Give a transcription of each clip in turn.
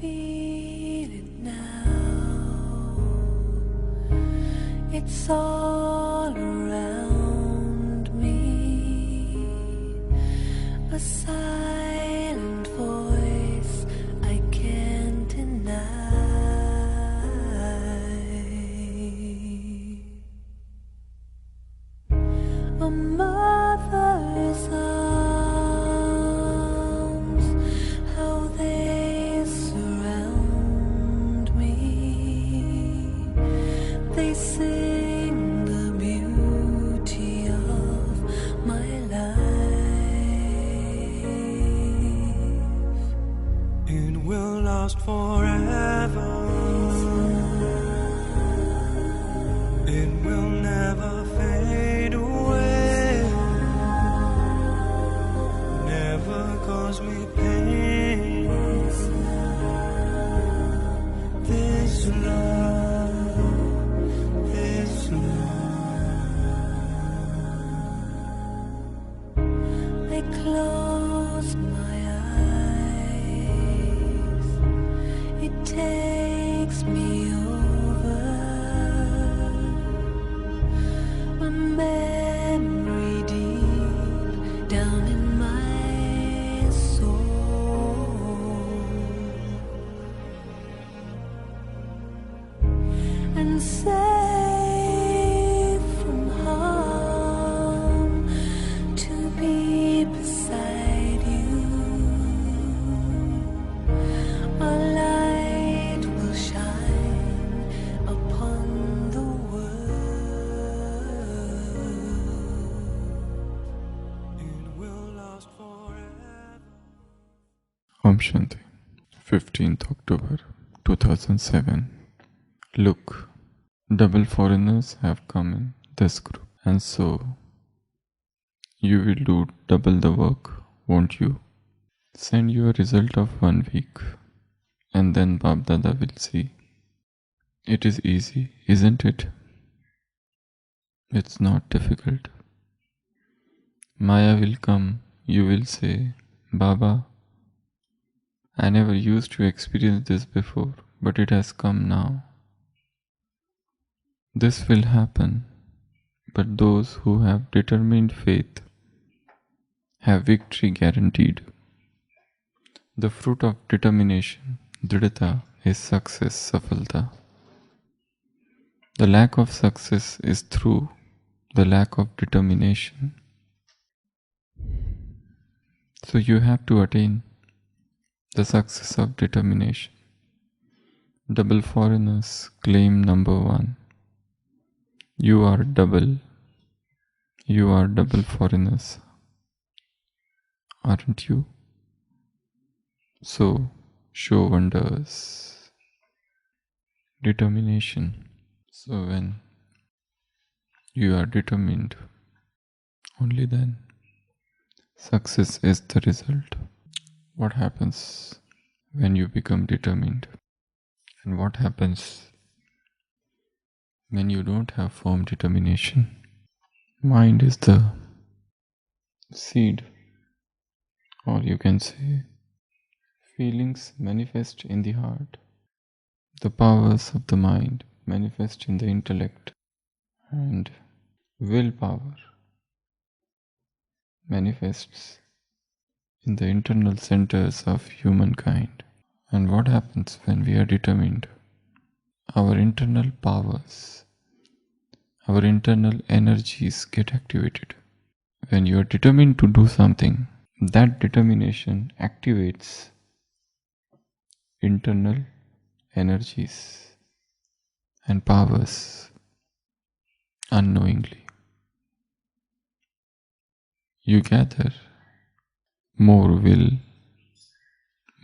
feel it now. It's all around me, a silent voice I can't deny. A mother's arms, how they surround me. They sing the beauty of my life. It will last forever. It will never fade away. Never cause me pain. This love, this love. I close my eyes. It takes me over. A memory deep down in my soul, and safe from harm to be beside you. A light will shine upon the world. It will last forever. Om Shanti, 15th October 2007. Look, double foreigners have come in this group, and so you will do double the work, won't you? Send you a result of 1 week, and then Bapdada will see. It is easy, isn't it? It's not difficult. Maya will come, you will say, Baba, I never used to experience this before, but it has come now. This will happen, but those who have determined faith have victory guaranteed. The fruit of determination, dridhata, is success, safalta. The lack of success is through the lack of determination. So you have to attain the success of determination. Double foreigners claim number 1. You are double foreigners, aren't you? So show wonders. Determination. So when you are determined, only then success is the result. What happens when you become determined? And what happens when you don't have firm determination? Mind is the seed, or you can say feelings manifest in the heart. The powers of the mind manifest in the intellect, and willpower manifests in the internal centers of humankind. And what happens when we are determined? Our internal powers, our internal energies get activated. When you are determined to do something, that determination activates internal energies and powers unknowingly. You gather more will,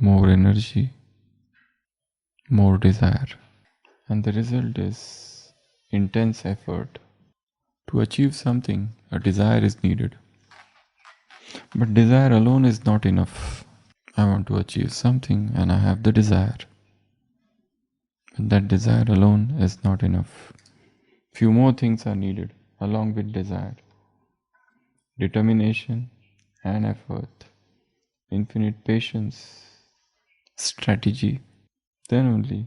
more energy, more desire, and the result is intense effort. To achieve something, a desire is needed. But desire alone is not enough. I want to achieve something and I have the desire. But that desire alone is not enough. Few more things are needed along with desire. Determination and effort, infinite patience, strategy, then only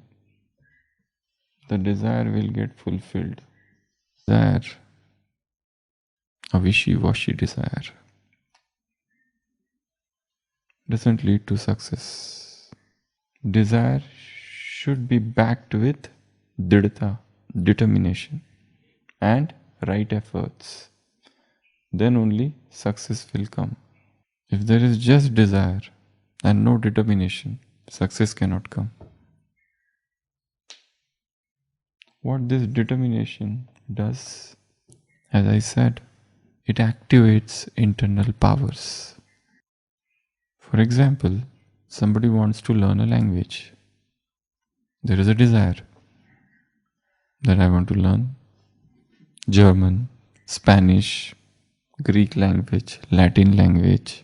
the desire will get fulfilled. Desire, a wishy-washy desire, doesn't lead to success. Desire should be backed with dridhata, determination, and right efforts. Then only success will come. If there is just desire and no determination, success cannot come. What this determination does, as I said, it activates internal powers. For example, somebody wants to learn a language. There is a desire that I want to learn German, Spanish, Greek language, Latin language,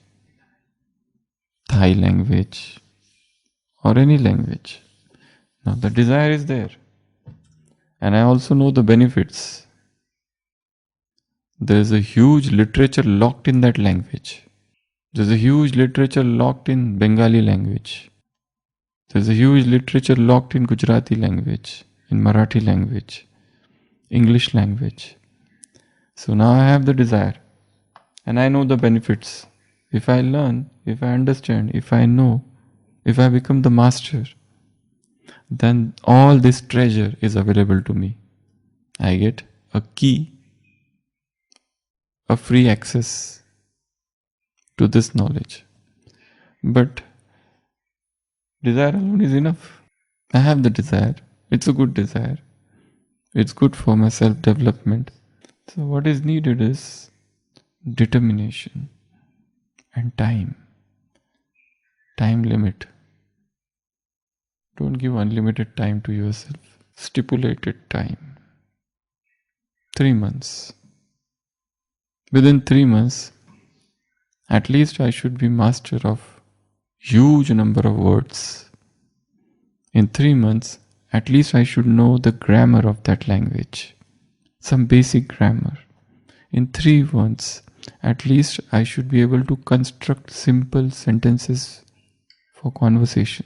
Thai language, or any language. Now the desire is there. And I also know the benefits. There is a huge literature locked in that language. There is a huge literature locked in Bengali language. There is a huge literature locked in Gujarati language, in Marathi language, English language. So now I have the desire and I know the benefits. If I learn, if I understand, if I know, if I become the master, then all this treasure is available to me. I get a key, a free access to this knowledge. But desire alone is enough. I have the desire. It's a good desire. It's good for my self-development. So what is needed is determination and time. Time limit. Don't give unlimited time to yourself. Stipulated time. 3 months. Within 3 months, at least I should be master of huge number of words. In 3 months, at least I should know the grammar of that language. Some basic grammar. In 3 months, at least I should be able to construct simple sentences for conversation.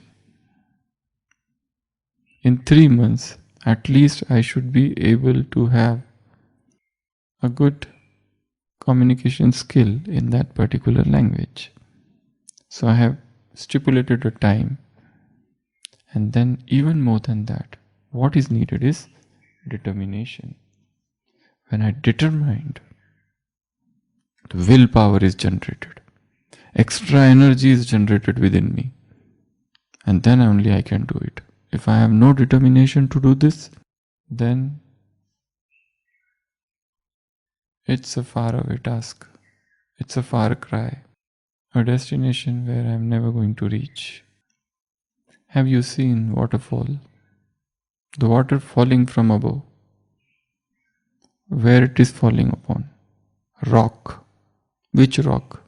In 3 months, at least I should be able to have a good communication skill in that particular language. So I have stipulated a time. And then even more than that, what is needed is determination. When I determined, the willpower is generated. Extra energy is generated within me. And then only I can do it. If I have no determination to do this, then it's a faraway task. It's a far cry. A destination where I'm never going to reach. Have you seen waterfall? The water falling from above. Where it is falling upon? Rock. Which rock?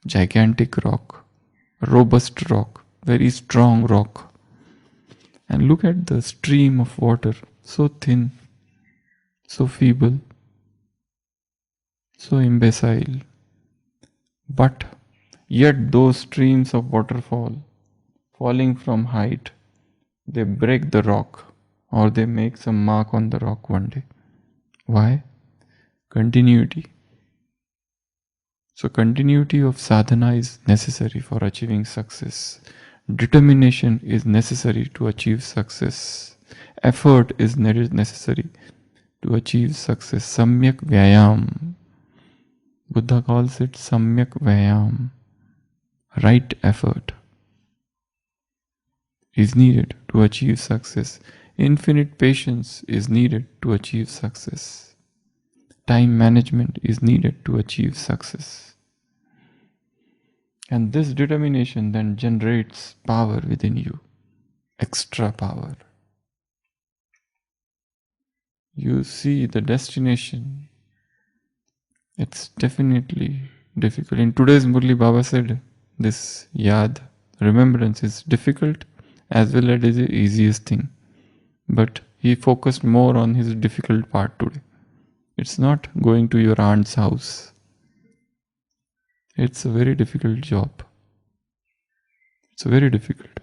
Gigantic rock. Robust rock. Very strong rock. And look at the stream of water. So thin. So feeble. So imbecile. But yet those streams of waterfall falling from height, they break the rock or they make some mark on the rock one day. Why? Continuity. So continuity of sadhana is necessary for achieving success. Determination is necessary to achieve success. Effort is necessary to achieve success. Samyak Vyayam. Buddha calls it Samyak Vyayam. Right effort is needed to achieve success. Infinite patience is needed to achieve success. Time management is needed to achieve success. And this determination then generates power within you. Extra power. You see the destination. It's definitely difficult. In today's Murli, Baba said this yad, remembrance, is difficult as well as the easiest thing. But he focused more on his difficult part today. It's not going to your aunt's house. It's a very difficult job. It's very difficult.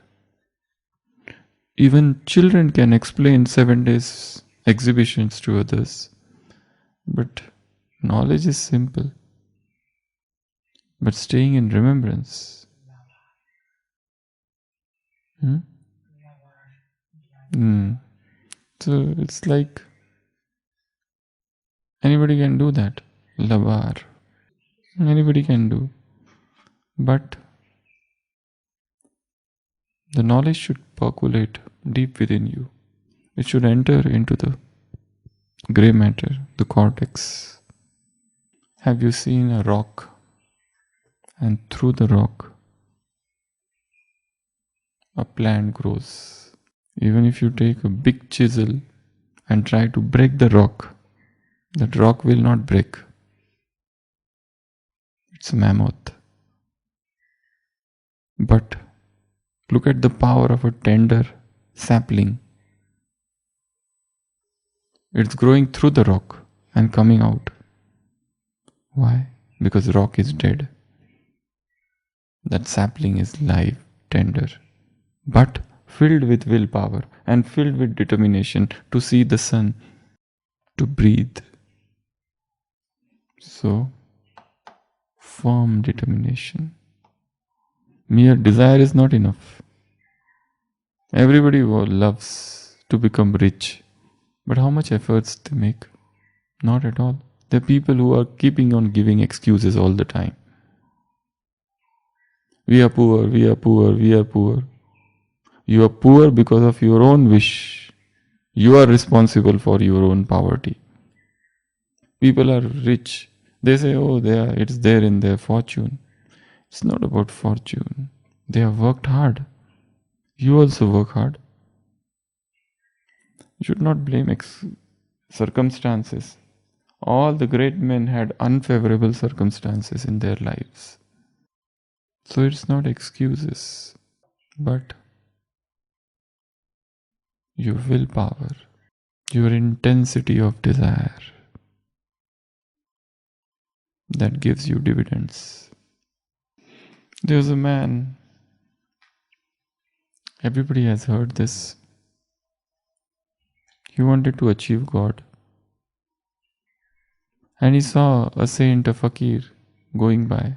Even children can explain 7 days exhibitions to others. But knowledge is simple. But staying in remembrance. Hmm? So it's like anybody can do that. Labar. Anybody can do. But the knowledge should percolate deep within you. It should enter into the grey matter, the cortex. Have you seen a rock? And through the rock, a plant grows. Even if you take a big chisel and try to break the rock, that rock will not break. It's a mammoth. But look at the power of a tender sapling. It's growing through the rock and coming out. Why? Because rock is dead. That sapling is live, tender, but filled with willpower and filled with determination to see the sun, to breathe. So, firm determination. Mere desire is not enough. Everybody loves to become rich, but how much efforts they make? Not at all. There are people who are keeping on giving excuses all the time. We are poor, we are poor, we are poor. You are poor because of your own wish. You are responsible for your own poverty. People are rich. They say, oh, it's there in their fortune. It's not about fortune. They have worked hard. You also work hard. You should not blame circumstances. All the great men had unfavorable circumstances in their lives. So it's not excuses, but your willpower, your intensity of desire that gives you dividends. There's a man, everybody has heard this. He wanted to achieve God. And he saw a saint, a fakir, going by.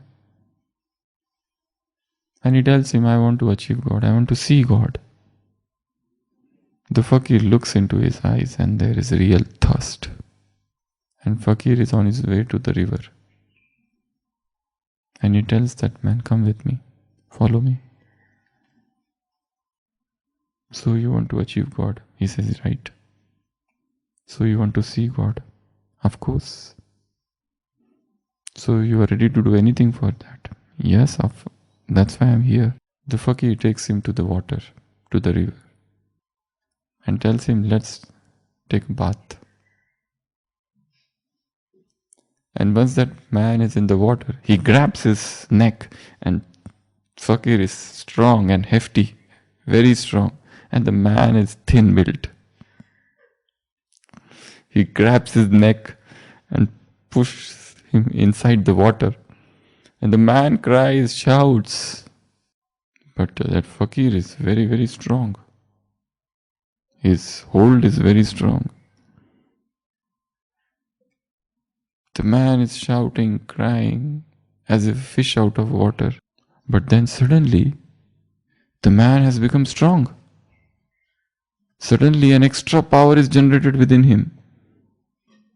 And he tells him, I want to achieve God, I want to see God. The fakir looks into his eyes and there is real thirst. And fakir is on his way to the river. And he tells that man, come with me, follow me. So you want to achieve God? He says, right. So you want to see God? Of course. So you are ready to do anything for that? Yes, that's why I'm here. The fakir takes him to the water, to the river, and tells him, let's take a bath. And once that man is in the water, he grabs his neck, and fakir is strong and hefty, very strong, and the man is thin built. He grabs his neck and pushes him inside the water. And the man cries, shouts. But that fakir is very, very strong. His hold is very strong. The man is shouting, crying, as a fish out of water. But then suddenly, the man has become strong. Suddenly an extra power is generated within him.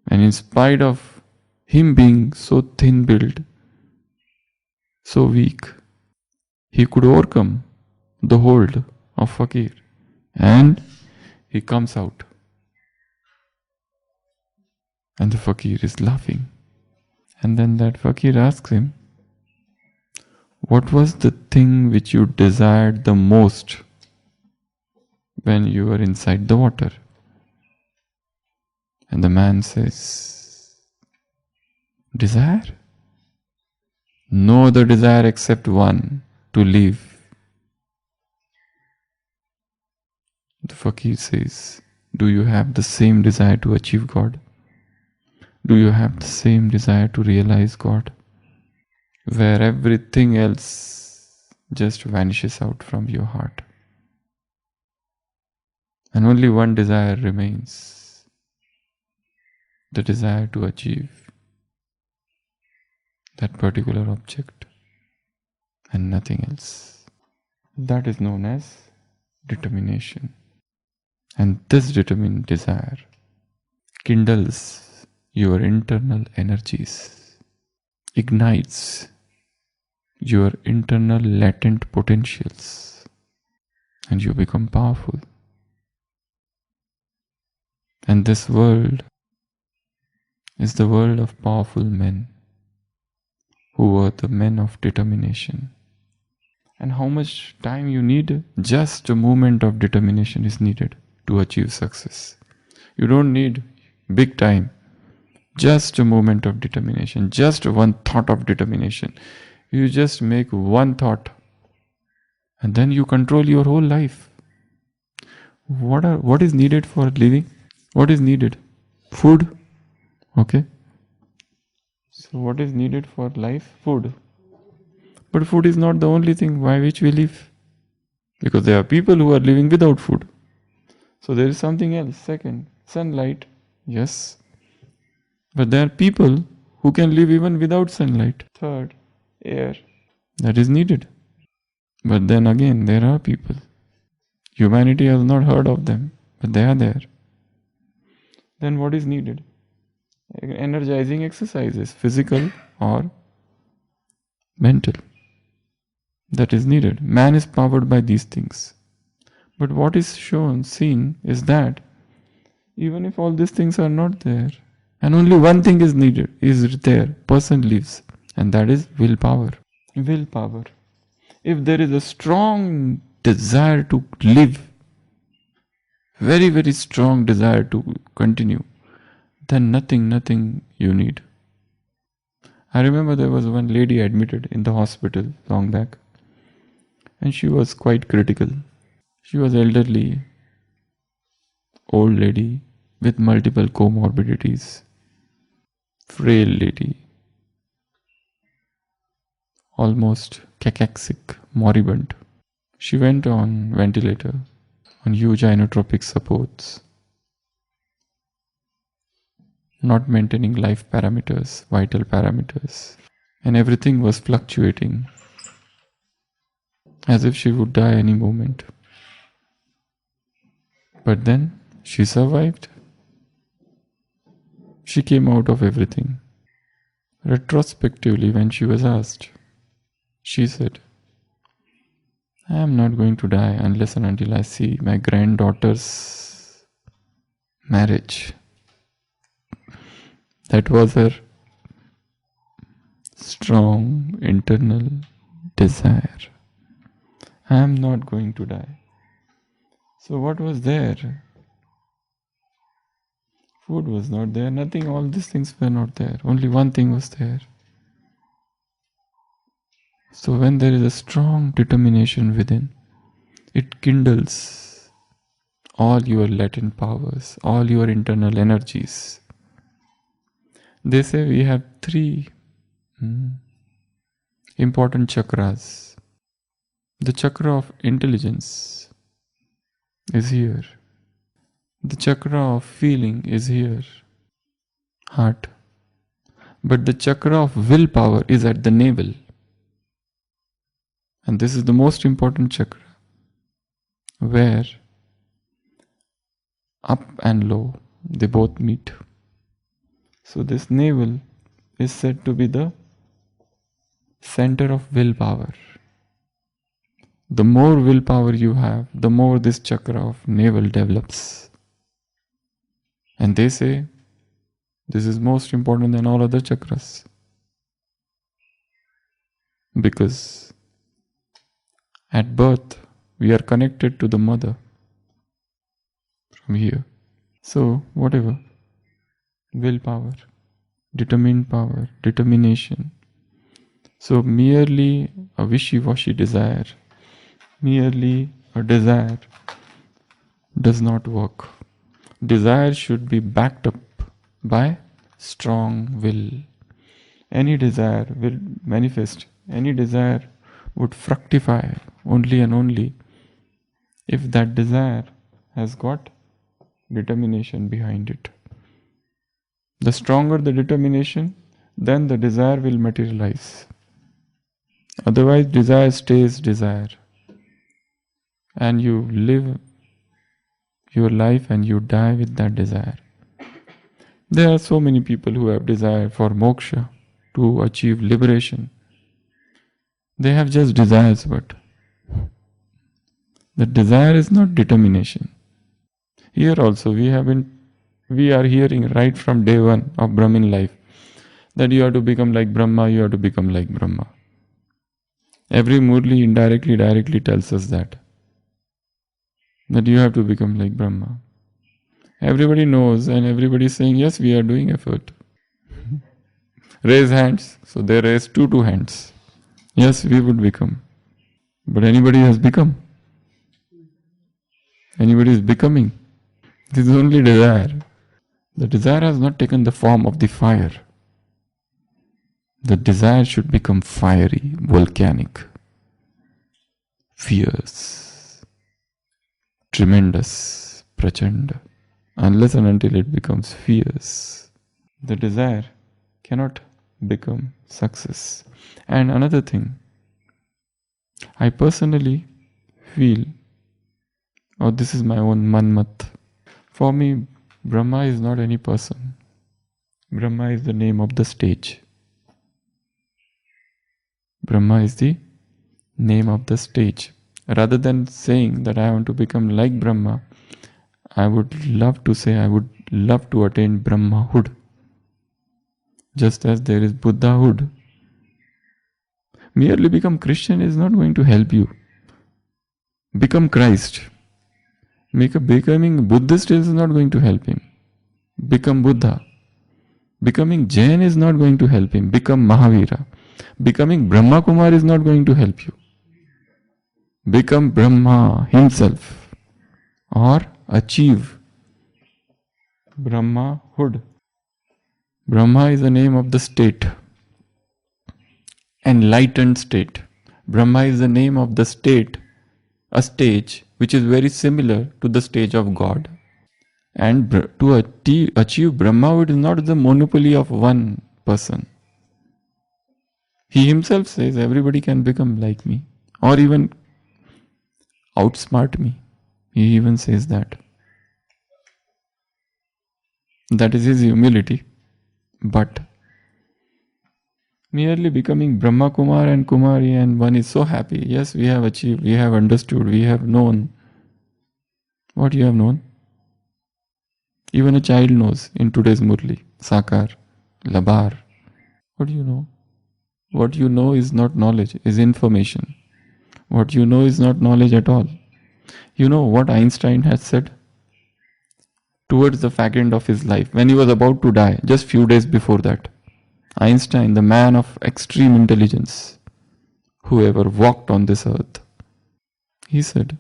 And in spite of him being so thin built, so weak, he could overcome the hold of fakir. And he comes out. And the fakir is laughing. And then that fakir asks him, what was the thing which you desired the most when you were inside the water? And the man says, desire? No other desire except one, to live. The fakir says, do you have the same desire to achieve God? Do you have the same desire to realize God? Where everything else just vanishes out from your heart. And only one desire remains, the desire to achieve that particular object and nothing else. That is known as determination. And this determined desire kindles your internal energies, ignites your internal latent potentials, and you become powerful. And this world is the world of powerful men who were the men of determination. And how much time you need? Just a moment of determination is needed to achieve success. You don't need big time. Just a moment of determination, just one thought of determination. You just make one thought and then you control your whole life. What is needed for living? What is needed? Food. Okay. So what is needed for life? Food. But food is not the only thing by which we live. Because there are people who are living without food. So there is something else. Second, sunlight. Yes. But there are people who can live even without sunlight. Third, air. That is needed. But then again, there are people. Humanity has not heard of them, but they are there. Then what is needed? Energizing exercises, physical or mental. That is needed. Man is powered by these things. But what is seen is that even if all these things are not there, and only one thing is needed, is there, person lives, and that is willpower. Willpower. If there is a strong desire to live, very, very strong desire to continue, then nothing you need. I remember there was one lady admitted in the hospital long back, and she was quite critical. She was elderly, old lady with multiple comorbidities, frail lady, almost cacaxic, moribund. She went on ventilator, on huge inotropic supports, not maintaining life parameters, vital parameters, and everything was fluctuating as if she would die any moment. But then she survived. She came out of everything. Retrospectively, when she was asked, she said, I am not going to die unless and until I see my granddaughter's marriage. That was her strong internal desire. I am not going to die. So what was there? Food was not there, nothing, all these things were not there. Only one thing was there. So when there is a strong determination within, it kindles all your latent powers, all your internal energies. They say we have three important chakras. The chakra of intelligence is here. The chakra of feeling is here, heart. But the chakra of willpower is at the navel. And this is the most important chakra, where up and low, they both meet. So this navel is said to be the center of willpower. The more willpower you have, the more this chakra of navel develops. And they say this is most important than all other chakras. Because at birth, we are connected to the mother from here. So, whatever, willpower, determined power, determination. So, merely a wishy-washy desire, merely a desire does not work. Desire should be backed up by strong will. Any desire will manifest, any desire would fructify only and only if that desire has got determination behind it. The stronger the determination, then the desire will materialize. Otherwise, desire stays desire. And you live your life and you die with that desire. There are so many people who have desire for moksha, to achieve liberation. They have just desires, but the desire is not determination. Here also we are hearing right from day one of Brahmin life that you have to become like Brahma, you have to become like Brahma. Every Murli indirectly, directly tells us that you have to become like Brahma. Everybody knows and everybody is saying, yes, we are doing effort. Raise hands. So they raise two hands. Yes, we would become. But anybody has become? Anybody is becoming? This is only desire. The desire has not taken the form of the fire. The desire should become fiery, volcanic, fierce, tremendous, prachanda. Unless and until it becomes fierce, the desire cannot become success. And another thing, I personally feel, this is my own manmat. For me, Brahma is not any person. Brahma is the name of the stage. Brahma is the name of the stage. Rather than saying that I want to become like Brahma, I would love to say I would love to attain Brahmahood. Just as there is Buddhahood. Merely become Christian is not going to help you. Become Christ. Becoming Buddhist is not going to help him. Become Buddha. Becoming Jain is not going to help him. Become Mahavira. Becoming Brahma Kumar is not going to help you. Become Brahma himself. Or achieve Brahmahood. Brahma is the name of the state. Enlightened state. Brahma is the name of the state, a stage which is very similar to the stage of God. And to achieve Brahmahood is not the monopoly of one person. He himself says everybody can become like me or even outsmart me. He even says that. That is his humility. But merely becoming Brahma Kumar and Kumari and one is so happy. Yes, we have achieved, we have understood, we have known. What you have known? Even a child knows in today's Murli, Sakar, Labar. What do you know? What you know is not knowledge, is information. What you know is not knowledge at all. You know what Einstein had said? Towards the fag end of his life, when he was about to die, just few days before that. Einstein, the man of extreme intelligence, who ever walked on this earth, he said,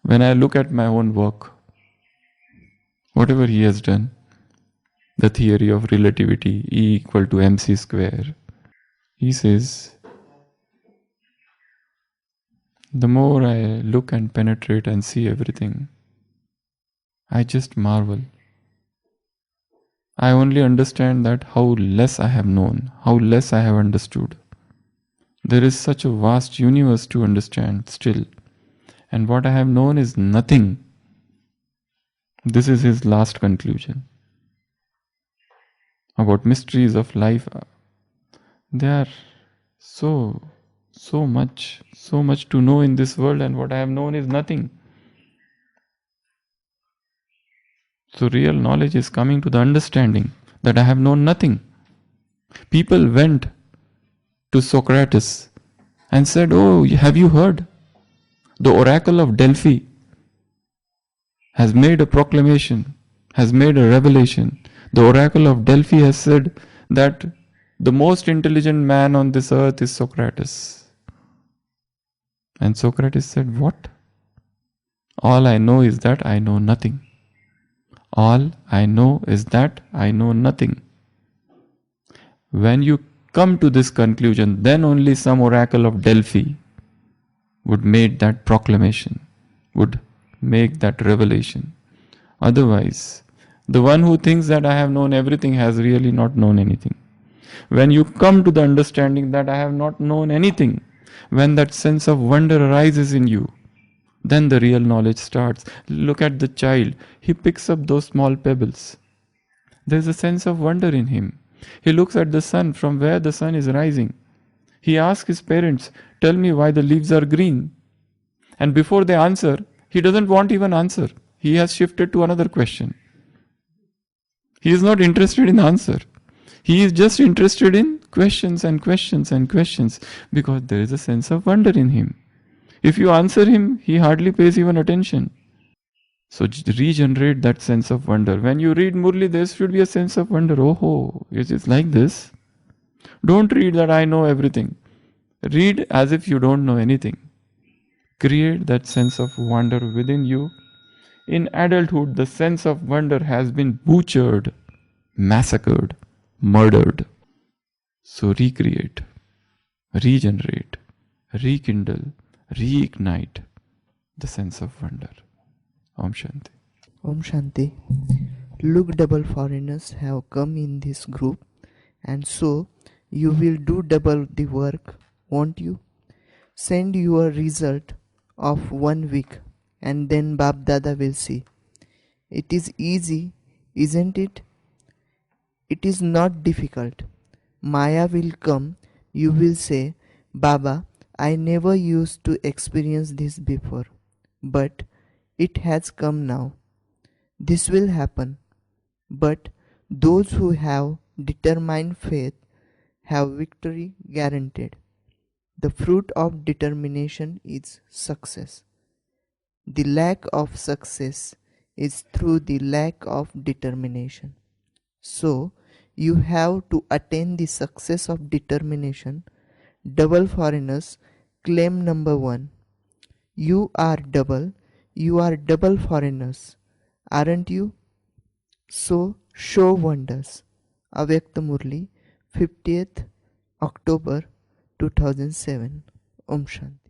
when I look at my own work, whatever he has done, the theory of relativity, E equal to mc square, he says, the more I look and penetrate and see everything, I just marvel. I only understand that how less I have known, how less I have understood. There is such a vast universe to understand still, and what I have known is nothing. This is his last conclusion. About mysteries of life, there are so much to know in this world, and what I have known is nothing. So real knowledge is coming to the understanding that I have known nothing. People went to Socrates and said, oh, have you heard? The oracle of Delphi has made a proclamation, has made a revelation. The oracle of Delphi has said that the most intelligent man on this earth is Socrates. And Socrates said, what? All I know is that I know nothing. All I know is that I know nothing. When you come to this conclusion, then only some oracle of Delphi would make that proclamation. would make that revelation. Otherwise, the one who thinks that I have known everything has really not known anything. When you come to the understanding that I have not known anything, when that sense of wonder arises in you, then the real knowledge starts. Look at the child. He picks up those small pebbles. There's a sense of wonder in him. He looks at the sun from where the sun is rising. He asks his parents, tell me why the leaves are green. And before they answer, he doesn't want even answer. He has shifted to another question. He is not interested in answer. He is just interested in questions and questions and questions because there is a sense of wonder in him. If you answer him, he hardly pays even attention. So regenerate that sense of wonder. When you read Murli, there should be a sense of wonder. Oh, it is like this. Don't read that I know everything. Read as if you don't know anything. Create that sense of wonder within you. In adulthood, the sense of wonder has been butchered, massacred, murdered. So recreate, regenerate, rekindle, reignite the sense of wonder. Om Shanti. Om Shanti. Look, double foreigners have come in this group, and so you will do double the work, won't you? Send your result of 1 week, and then Bapdada will see. It is easy, isn't it? It is not difficult. Maya will come. You will say, Baba, I never used to experience this before, but it has come now. This will happen. But those who have determined faith have victory guaranteed. The fruit of determination is success. The lack of success is through the lack of determination. So, you have to attain the success of determination. Double foreigners, claim number 1. You are double foreigners, aren't you? So, show wonders. Avyakta Murli, 50th October 2007. Om Shanti.